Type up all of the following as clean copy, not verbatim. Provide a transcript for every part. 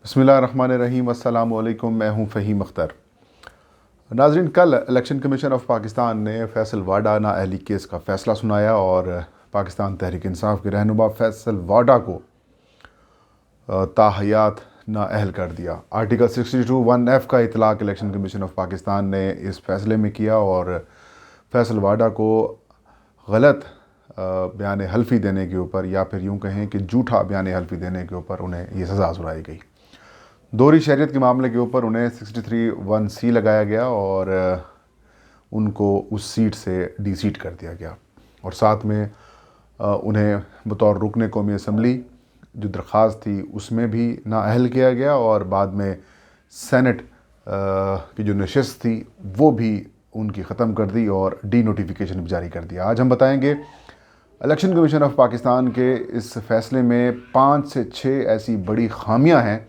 बिस्मिल्लाहिर्रहमानिर्रहीम, अस्सलाम वालेकुम। मैं हूँ फ़हीम अख्तर। नाज़रीन, कल इलेक्शन कमीशन ऑफ पाकिस्तान ने फैसल वाडा नाअहली केस का फ़ैसला सुनाया और पाकिस्तान तहरीक इंसाफ के रहनुमा फैसल वाडा को ताहयात नाअहल कर दिया। आर्टिकल 62(1)(f) का इतलाक़ इलेक्शन कमीशन ऑफ पाकिस्तान ने इस फ़ैसले में किया और फैसल वाडा को गलत बयान हल्फी देने के ऊपर, या फिर यूँ कहें कि झूठा बयान हल्फी देने के ऊपर उन्हें ये सज़ा सुनाई गई। दोहरी शहरियत के मामले के ऊपर उन्हें 63(1)(c) लगाया गया और उनको उस सीट से डी-सीट कर दिया गया और साथ में उन्हें बतौर रुकने कौमी असम्बली जो दरख्वास्त थी उसमें भी नाअहल किया गया और बाद में सेनेट की जो नशस्त थी वो भी उनकी ख़त्म कर दी और डी नोटिफिकेशन भी जारी कर दिया। आज हम बताएंगे इलेक्शन कमीशन ऑफ पाकिस्तान के इस फ़ैसले में 5 से 6 ऐसी बड़ी खामियां हैं,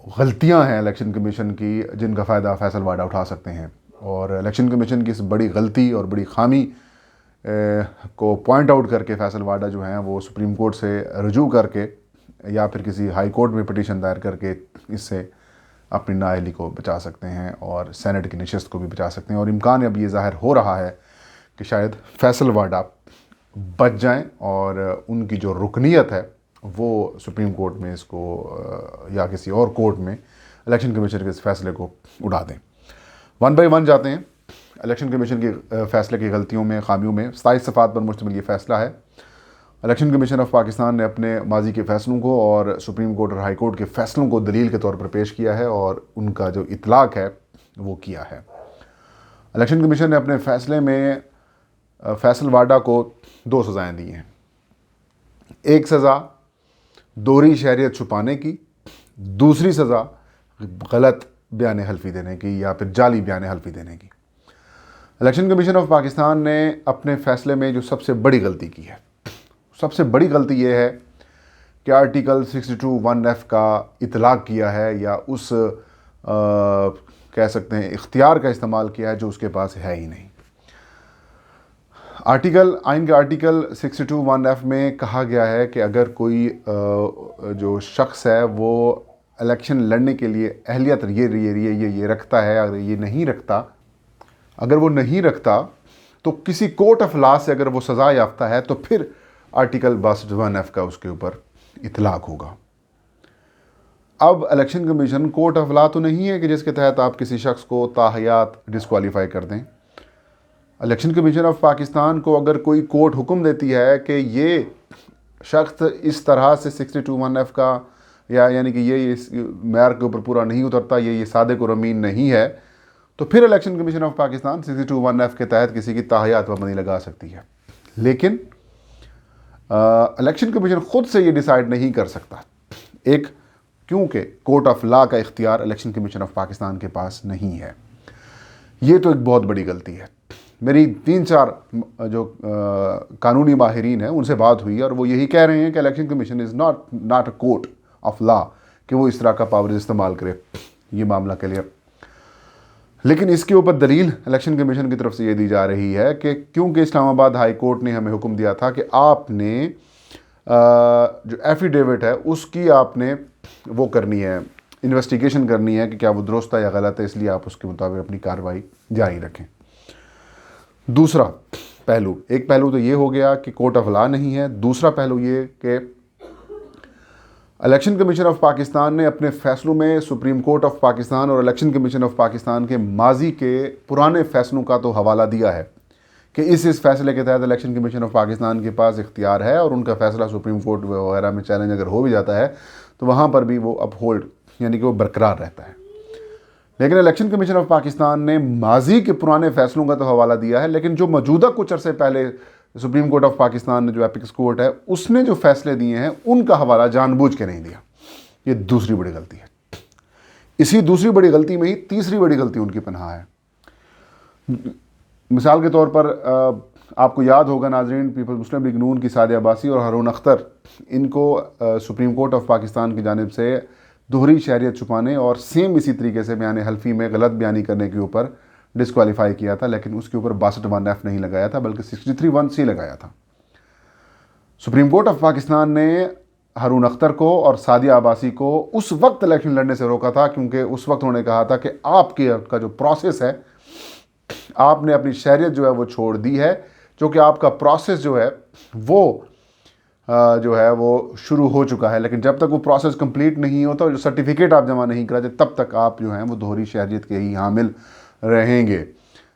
गलतियां हैं इलेक्शन कमीशन की, जिनका फ़ायदा फैसल वाडा उठा सकते हैं। और इलेक्शन कमीशन की इस बड़ी गलती और बड़ी खामी को पॉइंट आउट करके फैसल वाडा जो हैं वो सुप्रीम कोर्ट से रजू करके या फिर किसी हाई कोर्ट में पिटीशन दायर करके इससे अपनी नाअहली को बचा सकते हैं और सेनेट की नशस्त को भी बचा सकते हैं। और इम्कान अब ये ज़ाहिर हो रहा है कि शायद फैसल वाडा बच जाएं और उनकी जो रुकनीत है वो सुप्रीम कोर्ट में इसको या किसी और कोर्ट में इलेक्शन कमीशन के इस फैसले को उड़ा दें। वन बाई वन जाते हैं इलेक्शन कमीशन के फैसले की गलतियों में, खामियों में। 27 सफ़ात पर मुश्तमिल ये फ़ैसला है। इलेक्शन कमीशन ऑफ पाकिस्तान ने अपने माजी के फ़ैसलों को और सुप्रीम कोर्ट और हाई कोर्ट के फ़ैसलों को दलील के तौर पर पेश किया है और उनका जो इतलाक़ है वो किया है। इलेक्शन कमीशन ने अपने फ़ैसले में फैसल वाडा को 2 सज़ाएँ दी हैं। एक सज़ा दोहरी शहरियत छुपाने की, दूसरी सज़ा गलत बयान हल्फी देने की या फिर जाली बयान हल्फी देने की। इलेक्शन कमीशन ऑफ पाकिस्तान ने अपने फ़ैसले में जो सबसे बड़ी गलती की है, सबसे बड़ी गलती ये है कि आर्टिकल 62(1)(f) का इतलाक़ किया है या उस कह सकते हैं इख्तियार का इस्तेमाल किया है जो उसके पास है ही नहीं। आइन के आर्टिकल 62(1)(f) में कहा गया है कि अगर कोई जो शख्स है वो इलेक्शन लड़ने के लिए अहलियत ये रखता है, अगर ये नहीं रखता, अगर वो नहीं रखता तो किसी कोर्ट ऑफ लॉ से अगर वो सज़ा याफ्ता है तो फिर आर्टिकल 62(1)(f) का उसके ऊपर इतलाक़ होगा। अब election commission court of law तो नहीं है कि जिसके तहत आप किसी शख्स को ताहयात डिस्क्वालीफाई कर दें। इलेक्शन कमीशन ऑफ पाकिस्तान को अगर कोई कोर्ट हुक्म देती है कि ये शख्स इस तरह से 62(1)(f) का यानी कि ये इस मैार के ऊपर पूरा नहीं उतरता, ये सादिक और अमीन नहीं है, तो फिर election commission of Pakistan 62(1)(f) के तहत किसी की ताहयात पाबंदी लगा सकती है। लेकिन इलेक्शन कमीशन ख़ुद से ये डिसाइड नहीं कर सकता, क्योंकि कोर्ट ऑफ लॉ का इख्तियार इलेक्शन कमीशन ऑफ पाकिस्तान के पास नहीं है। ये तो एक बहुत बड़ी गलती है। मेरी 3-4 जो कानूनी माहिरीन हैं उनसे बात हुई और वो यही कह रहे हैं कि election commission is not a court of law कि वो इस तरह का पावर इस्तेमाल करे ये मामला के लिए। लेकिन इसके ऊपर दलील इलेक्शन कमीशन की तरफ से ये दी जा रही है कि क्योंकि इस्लामाबाद हाई कोर्ट ने हमें हुक्म दिया था कि आपने जो एफिडेविट है उसकी आपने वो करनी है, इन्वेस्टिगेशन करनी है कि क्या वो दुरुस्त है या गलत है, इसलिए आप उसके मुताबिक अपनी कार्रवाई जारी रखें। दूसरा पहलू, एक पहलू तो ये हो गया कि कोर्ट ऑफ लॉ नहीं है। दूसरा पहलू ये कि इलेक्शन कमीशन ऑफ पाकिस्तान ने अपने फ़ैसलों में सुप्रीम कोर्ट ऑफ पाकिस्तान और इलेक्शन कमीशन ऑफ पाकिस्तान के माजी के पुराने फ़ैसलों का तो हवाला दिया है कि इस फ़ैसले के तहत इलेक्शन कमीशन ऑफ पाकिस्तान के पास इख्तियार है और उनका फ़ैसला सुप्रीम कोर्ट वगैरह में चैलेंज अगर हो भी जाता है तो वहाँ पर भी वो अपहोल्ड यानी कि वो बरकरार रहता है। लेकिन इलेक्शन कमीशन ऑफ पाकिस्तान ने माजी के पुराने फ़ैसलों का तो हवाला दिया है, लेकिन जो मौजूदा कुछ अरसे पहले सुप्रीम कोर्ट ऑफ पाकिस्तान ने जो एपिक्स कोर्ट है उसने जो फ़ैसले दिए हैं उनका हवाला जानबूझ के नहीं दिया। ये दूसरी बड़ी गलती है। इसी दूसरी बड़ी गलती में ही तीसरी बड़ी गलती उनकी पनाह है। मिसाल के तौर पर आपको याद होगा नाजरीन, पीपल्स मुस्लिम लीग नून की सादिया अब्बासी और हारून अख्तर, इनको सुप्रीम कोर्ट ऑफ पाकिस्तान की जानिब से दोहरी शहरियत छुपाने और सेम इसी तरीके से बयान हल्फी में गलत बयानी करने के ऊपर डिस्क्वालीफाई किया था, लेकिन उसके ऊपर 62(1)(f) नहीं लगाया था बल्कि 63(1)(c) लगाया था। सुप्रीम कोर्ट ऑफ पाकिस्तान ने हारून अख्तर को और सादिया अब्बासी को उस वक्त इलेक्शन लड़ने से रोका था, क्योंकि उस वक्त उन्होंने कहा था कि आपके का जो प्रोसेस है, आपने अपनी शहरियत जो है वो छोड़ दी है, जो कि आपका प्रोसेस जो है वो शुरू हो चुका है, लेकिन जब तक वो प्रोसेस कंप्लीट नहीं होता, जो सर्टिफिकेट आप जमा नहीं कराते, तब तक आप जो हैं वो दोहरी शहरियत के ही हामिल रहेंगे।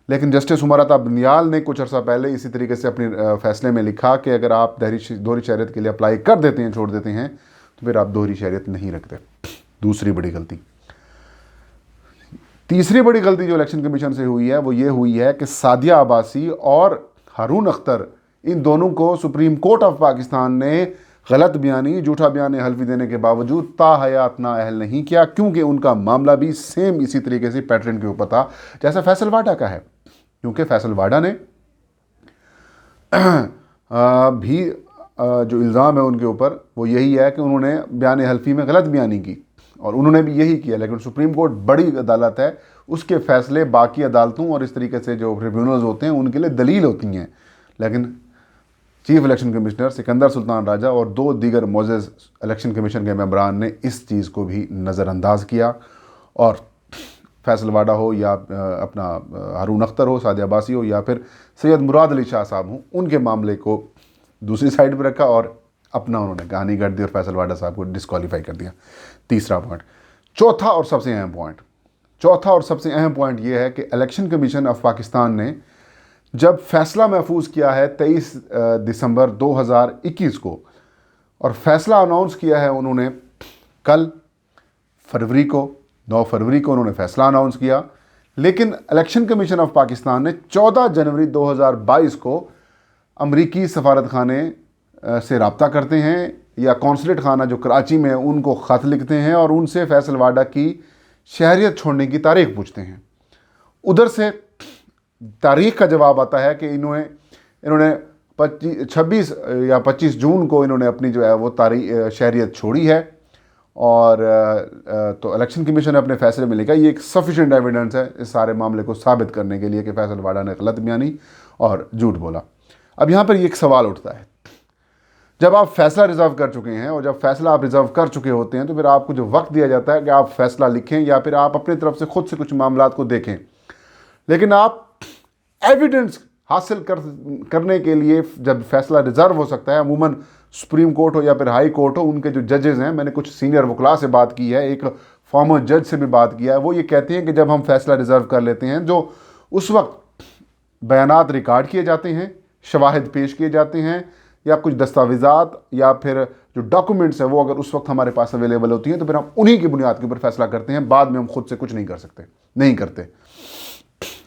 लेकिन जस्टिस उमर अता बनियाल ने कुछ अर्सा पहले इसी तरीके से अपने फैसले में लिखा कि अगर आप दोहरी शहरियत के लिए अप्लाई कर देते हैं, छोड़ देते हैं, तो फिर आप दोहरी शहरियत नहीं रखते। दूसरी बड़ी गलती। तीसरी बड़ी गलती जो इलेक्शन कमीशन से हुई है वो ये हुई है कि सादिया अब्बासी और हारून अख्तर, इन दोनों को सुप्रीम कोर्ट ऑफ पाकिस्तान ने गलत बयानी, झूठा बयान हल्फी देने के बावजूद ताहयात नाअहल नहीं किया, क्योंकि उनका मामला भी सेम इसी तरीके से पैटर्न के ऊपर था जैसा फैसल वाडा का है। क्योंकि फैसल वाडा ने भी जो इल्ज़ाम है उनके ऊपर वो यही है कि उन्होंने बयान हल्फी में गलत बयानी की, और उन्होंने भी यही किया। लेकिन सुप्रीम कोर्ट बड़ी अदालत है, उसके फैसले बाकी अदालतों और इस तरीके से जो ट्रिब्यूनल्स होते हैं उनके लिए दलील होती हैं। लेकिन chief election commissioner Sikandar Sultan Raja और 2 दीगर मोअज़्ज़ज़ इलेक्शन कमीशन के मेंबरान ने इस चीज़ को भी नज़रअंदाज किया, और फैसल वाडा हो या अपना हारून अख्तर हो, सादिया अब्बासी हो, या फिर सैयद मुराद अली शाह साहब हों, उनके मामले को दूसरी साइड पर रखा और अपना उन्होंने कहानी कर दी और फैसल वाडा साहब को डिस्क्वालीफाई कर दिया। तीसरा पॉइंट। चौथा और सबसे अहम पॉइंट ये है कि इलेक्शन कमीशन ऑफ पाकिस्तान ने जब फैसला महफूज किया है 23 दिसंबर 2021 को, और फैसला अनाउंस किया है उन्होंने कल 9 फरवरी को उन्होंने फैसला अनाउंस किया, लेकिन इलेक्शन कमीशन ऑफ पाकिस्तान ने 14 जनवरी 2022 को अमरीकी सफारत खाने से रब्ता करते हैं, या कौंसलेट खाना जो कराची में है उनको ख़त लिखते हैं और उनसे फैसल वाडा की शहरियत छोड़ने की तारीख पूछते हैं। उधर से तारीख का जवाब आता है कि इन्होंने 26 या 25 जून को इन्होंने अपनी जो है वो शहरियत छोड़ी है, और तो इलेक्शन कमीशन ने अपने फैसले में लिखा ये एक सफिशेंट एविडेंस है इस सारे मामले को साबित करने के लिए कि फैसल वाडा ने गलत बयानी और झूठ बोला। अब यहाँ पर एक सवाल उठता है, जब आप फैसला रिजर्व कर चुके हैं और जब फैसला आप रिजर्व कर चुके होते हैं तो फिर आपको जो वक्त दिया जाता है कि आप फैसला लिखें या फिर आप अपनी तरफ से खुद से कुछ मामलात को देखें, लेकिन आप एविडेंस हासिल करने के लिए जब फैसला रिजर्व हो सकता है, अमूमन सुप्रीम कोर्ट हो या फिर हाई कोर्ट हो, उनके जो जजेज़ हैं, मैंने कुछ सीनियर वकला से बात की है, एक फॉर्मर जज से भी बात किया है, वो ये कहते हैं कि जब हम फैसला रिजर्व कर लेते हैं, जो उस वक्त बयानात रिकॉर्ड किए जाते हैं, शवाहिद पेश किए जाते हैं, या कुछ दस्तावेज़ात या फिर जो डॉक्यूमेंट्स हैं वो अगर उस वक्त हमारे पास अवेलेबल होती हैं, तो फिर हम उन्हीं की बुनियाद के ऊपर फैसला करते हैं, बाद में हम खुद से कुछ नहीं करते।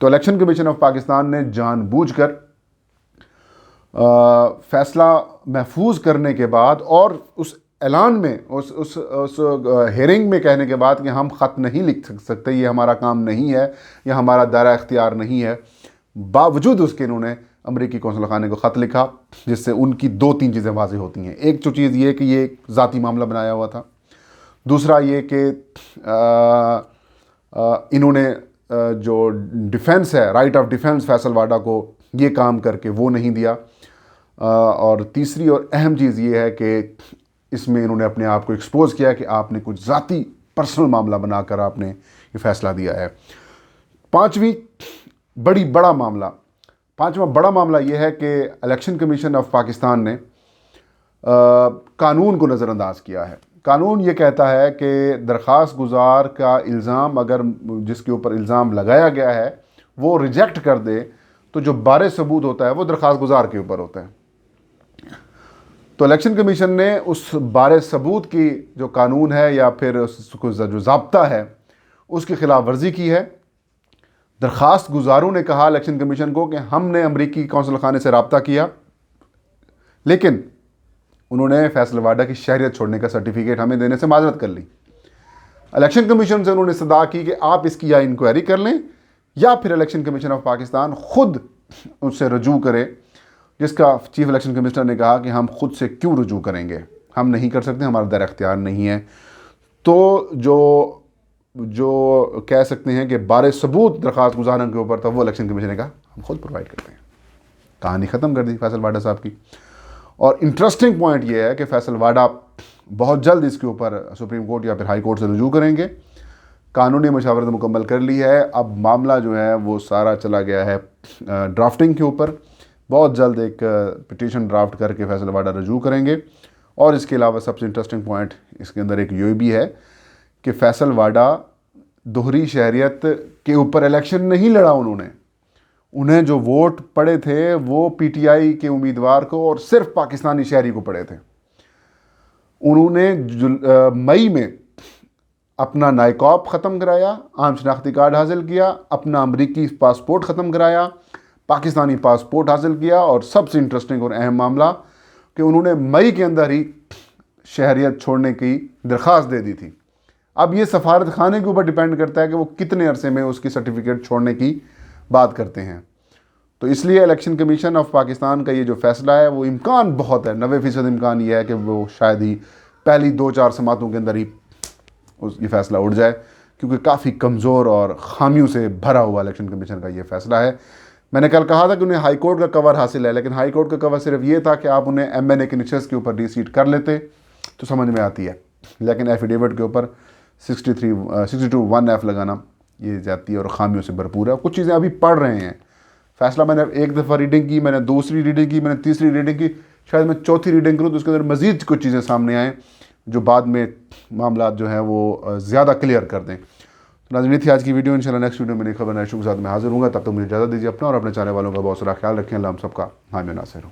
तो इलेक्शन कमीशन ऑफ पाकिस्तान ने जानबूझकर फैसला महफूज करने के बाद और उस ऐलान में उस हेयरिंग में कहने के बाद कि हम ख़त नहीं लिख सकते, ये हमारा काम नहीं है, या हमारा दायरा इख्तियार नहीं है, बावजूद उसके इन्होंने अमरीकी कौंसल खाने को ख़त लिखा, जिससे उनकी 2-3 चीज़ें वाज़ेह होती हैं। एक तो चीज़ ये कि ये एक ज़ाती मामला बनाया हुआ था, दूसरा ये कि इन्होंने जो डिफेंस है, राइट ऑफ डिफेंस फैसल वाडा को ये काम करके वो नहीं दिया, और तीसरी और अहम चीज़ ये है कि इसमें इन्होंने अपने आप को एक्सपोज किया कि आपने कुछ ज़ाती पर्सनल मामला बनाकर आपने ये फ़ैसला दिया है। पांचवा बड़ा मामला ये है कि इलेक्शन कमीशन ऑफ पाकिस्तान ने कानून को नज़रअंदाज किया है। कानून ये कहता है कि दरख्वास्त गुजार का इल्ज़ाम अगर जिसके ऊपर इल्ज़ाम लगाया गया है वो रिजेक्ट कर दे, तो जो बारे सबूत होता है वो दरख्वास्त गुजार के ऊपर होता है। तो इलेक्शन कमीशन ने उस बारे सबूत की जो कानून है या फिर उसको जो ज़ाब्ता है उसकी खिलाफ वर्जी की है। दरख्वास्त गुजारों ने कहा इलेक्शन कमीशन को कि हमने अमरीकी कौंसल खाने से रब्ता किया, लेकिन उन्होंने फैसल वाडा की शहरियत छोड़ने का सर्टिफिकेट हमें देने से माजरत कर ली। इलेक्शन कमीशन से उन्होंने सदा की कि आप इसकी या इंक्वायरी कर लें या फिर इलेक्शन कमीशन ऑफ पाकिस्तान खुद उससे रजू करे, जिसका चीफ इलेक्शन कमिश्नर ने कहा कि हम खुद से क्यों रजू करेंगे, हम नहीं कर सकते, हमारा दायरा इख्तियार नहीं है। तो जो कह सकते हैं कि बारे सबूत दरख्वास्त गुजारों के ऊपर था वो इलेक्शन कमीशन ने कहा हम खुद प्रोवाइड करते हैं। कहानी ख़त्म कर दी फैसल वाडा साहब की। और इंटरेस्टिंग पॉइंट ये है कि फैसल वाडा बहुत जल्द इसके ऊपर सुप्रीम कोर्ट या फिर हाई कोर्ट से रुजू करेंगे। कानूनी मशावरत मुकम्मल कर ली है, अब मामला जो है वो सारा चला गया है ड्राफ्टिंग के ऊपर। बहुत जल्द एक पिटीशन ड्राफ्ट करके फैसला वाडा रजू करेंगे। और इसके अलावा सबसे इंटरेस्टिंग पॉइंट इसके अंदर एक ये भी है कि फैसल वाडा दोहरी शहरियत के ऊपर इलेक्शन नहीं लड़ा उन्हें जो वोट पड़े थे वो पीटीआई के उम्मीदवार को और सिर्फ पाकिस्तानी शहरी को पड़े थे। उन्होंने मई में अपना नाइकॉब ख़त्म कराया, आम शनाख्ती कार्ड हासिल किया, अपना अमरीकी पासपोर्ट ख़त्म कराया, पाकिस्तानी पासपोर्ट हासिल किया, और सबसे इंटरेस्टिंग और अहम मामला कि उन्होंने मई के अंदर ही शहरियत छोड़ने की दरख्वास्त दे दी थी। अब ये सफारत खाने के ऊपर डिपेंड करता है कि वो कितने अरसे में उसकी सर्टिफिकेट छोड़ने की बात करते हैं। तो इसलिए इलेक्शन कमीशन ऑफ पाकिस्तान का ये जो फ़ैसला है वो इम्कान बहुत है, 90% इम्कान ये है कि वो शायद ही पहली 2-4 समातों के अंदर ही ये फ़ैसला उड़ जाए, क्योंकि काफ़ी कमज़ोर और ख़ामियों से भरा हुआ इलेक्शन कमीशन का ये फ़ैसला है। मैंने कल कहा था कि उन्हें हाई कोर्ट का कवर हासिल है, लेकिन हाई कोर्ट का कवर सिर्फ ये था कि आप उन्हें MNA के निशस्त के ऊपर रीसीट कर लेते तो समझ में आती है, लेकिन एफिडेविट के ऊपर 62(1)F लगाना ये ज़्यादती और ख़ामियों से भरपूर है। कुछ चीज़ें अभी पढ़ रहे हैं, फ़ैसला मैंने एक दफ़ा रीडिंग की, मैंने दूसरी रीडिंग की, मैंने तीसरी रीडिंग की, शायद मैं चौथी रीडिंग करूँ तो उसके अंदर मज़ीद कुछ चीज़ें सामने आएँ जो बाद में मामला जो है वो ज़्यादा क्लियर कर दें। तो नाज़रीन, थी आज की वीडियो। इंशाल्लाह नेक्स्ट वीडियो में नई खबर नए शुभ के साथ मैं हाजिर हूँगा। तब तक मुझे इजाज़त दीजिए। अपना और अपने चाहने वालों का बहुत सारा ख्याल रखें। अल्लाह हम सबका हामी नासिर हो।